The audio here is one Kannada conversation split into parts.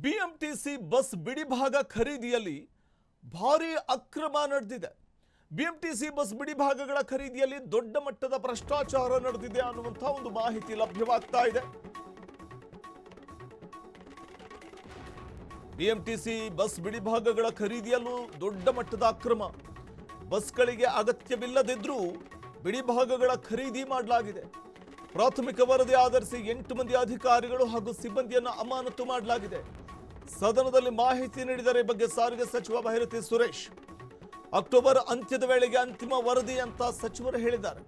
ಬಿಎಂಟಿಸಿ ಬಸ್ ಬಿಡಿಭಾಗ ಖರೀದಿಯಲ್ಲಿ ಭಾರಿ ಅಕ್ರಮ ನಡೆದಿದೆ. ಬಿಎಂಟಿಸಿ ಬಸ್ ಬಿಡಿಭಾಗಗಳ ಖರೀದಿಯಲ್ಲಿ ದೊಡ್ಡ ಮಟ್ಟದ ಭ್ರಷ್ಟಾಚಾರ ನಡೆದಿದೆ ಅನ್ನುವಂಥ ಒಂದು ಮಾಹಿತಿ ಲಭ್ಯವಾಗ್ತಾ ಇದೆ. ಬಿಎಂಟಿಸಿ ಬಸ್ ಬಿಡಿಭಾಗಗಳ ಖರೀದಿಯಲ್ಲೂ ದೊಡ್ಡ ಮಟ್ಟದ ಅಕ್ರಮ. ಬಸ್ಗಳಿಗೆ ಅಗತ್ಯವಿಲ್ಲದಿದ್ರೂ ಬಿಡಿಭಾಗಗಳ ಖರೀದಿ ಮಾಡಲಾಗಿದೆ. ಪ್ರಾಥಮಿಕ ವರದಿ ಆಧರಿಸಿ 8 ಮಂದಿ ಅಧಿಕಾರಿಗಳು ಹಾಗೂ ಸಿಬ್ಬಂದಿಯನ್ನು ಅಮಾನತು ಮಾಡಲಾಗಿದೆ. ಸದನದಲ್ಲಿ ಮಾಹಿತಿ ನೀಡಿದರೆ ಬಗ್ಗೆ ಸಾರಿಗೆ ಸಚಿವ ಭೈರತಿ ಸುರೇಶ್, ಅಕ್ಟೋಬರ್ ಅಂತ್ಯದ ವೇಳೆಗೆ ಅಂತಿಮ ವರದಿ ಅಂತ ಸಚಿವರು ಹೇಳಿದ್ದಾರೆ.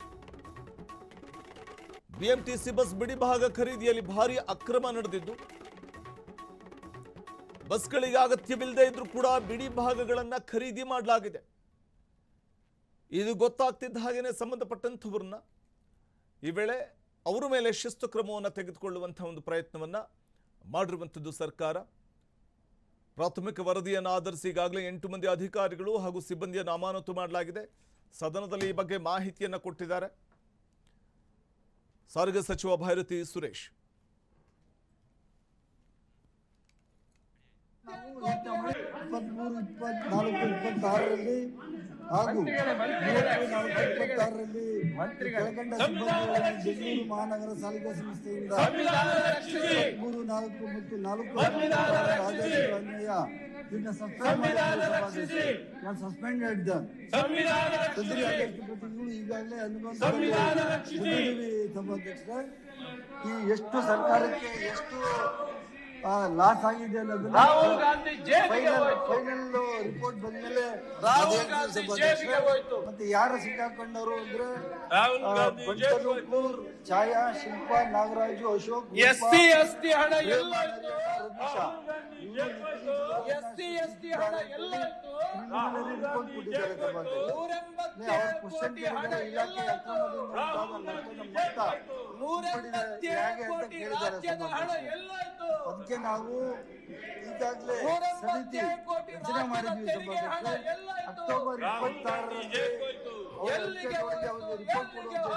ಬಿಎಂಟಿಸಿ ಬಸ್ ಬಿಡಿಭಾಗ ಖರೀದಿಯಲ್ಲಿ ಭಾರಿ ಅಕ್ರಮ ನಡೆದಿದ್ದು, ಬಸ್ಗಳಿಗೆ ಅಗತ್ಯವಿಲ್ಲದೆ ಇದ್ರೂ ಕೂಡ ಬಿಡಿಭಾಗಗಳನ್ನ ಖರೀದಿ ಮಾಡಲಾಗಿದೆ. ಇದು ಗೊತ್ತಾಗ್ತಿದ್ದ ಹಾಗೇನೆ ಸಂಬಂಧಪಟ್ಟಂಥವ್ರನ್ನ ಈ ವೇಳೆ ಅವರ ಮೇಲೆ ಶಿಸ್ತು ಕ್ರಮವನ್ನು ತೆಗೆದುಕೊಳ್ಳುವಂತಹ ಒಂದು ಪ್ರಯತ್ನವನ್ನ ಮಾಡಿರುವಂಥದ್ದು ಸರ್ಕಾರ. ಪ್ರಾಥಮಿಕ ವರದಿಯನ್ನು ಆಧರಿಸಿ ಈಗಾಗಲೇ 8 ಮಂದಿ ಅಧಿಕಾರಿಗಳು ಹಾಗೂ ಸಿಬ್ಬಂದಿಯನ್ನು ಅಮಾನತು ಮಾಡಲಾಗಿದೆ. ಸದನದಲ್ಲಿ ಈ ಬಗ್ಗೆ ಮಾಹಿತಿಯನ್ನು ಕೊಟ್ಟಿದ್ದಾರೆ ಸಾರಿಗೆ ಸಚಿವ ಭೈರತಿ ಸುರೇಶ್. ಹಾಗೂ 24-26ರಲ್ಲಿ ಕೆಳಕಂಡ ಸಿಬ್ಬಂದಿಗಳನ್ನು ಬೆಂಗಳೂರು ಮಹಾನಗರ ಸಾರಿಗೆ ಸಂಸ್ಥೆಯಿಂದ 3, 4 ಮತ್ತು 4 ಆದೇಶಗಳ ಅನ್ವಯ ಇದನ್ನು ಸಸ್ಪೆಂಡೆಡ್ ಪ್ರತಿಗಳು ಈಗಾಗಲೇ ಅನುಬಂಧದಲ್ಲಿ ಸಭಾಧ್ಯಕ್ಷರೇ ಈ ಎಷ್ಟು ಸರ್ಕಾರಕ್ಕೆ ಎಷ್ಟು ಲಾಸ್ ಆಗಿದೆ ಅನ್ನೋದನ್ನ ಫೈನಲ್ ರಿಪೋರ್ಟ್ ಬಂದ್ಮೇಲೆ ಮತ್ತೆ ಯಾರು ಸಿಕ್ಕಾಕೊಂಡವರು ಅಂದ್ರೆ ಬಂಟನೂರ್, ಛಾಯಾ, ಶಿಲ್ಪಾ, ನಾಗರಾಜು, ಅಶೋಕ್, ರಿಪೋರ್ಟ್ ಕೊಟ್ಟಿದ್ದಾರೆ. ಇಲಾಖೆ ಅದಕ್ಕೆ ನಾವು ಈಗಾಗಲೇ ಸಮಿತಿ ರಚನೆ ಮಾಡಿದ್ವಿ. ಅಕ್ಟೋಬರ್ 26ರಂದು ರಿಪೋರ್ಟ್ ಕೊಡುವಂತ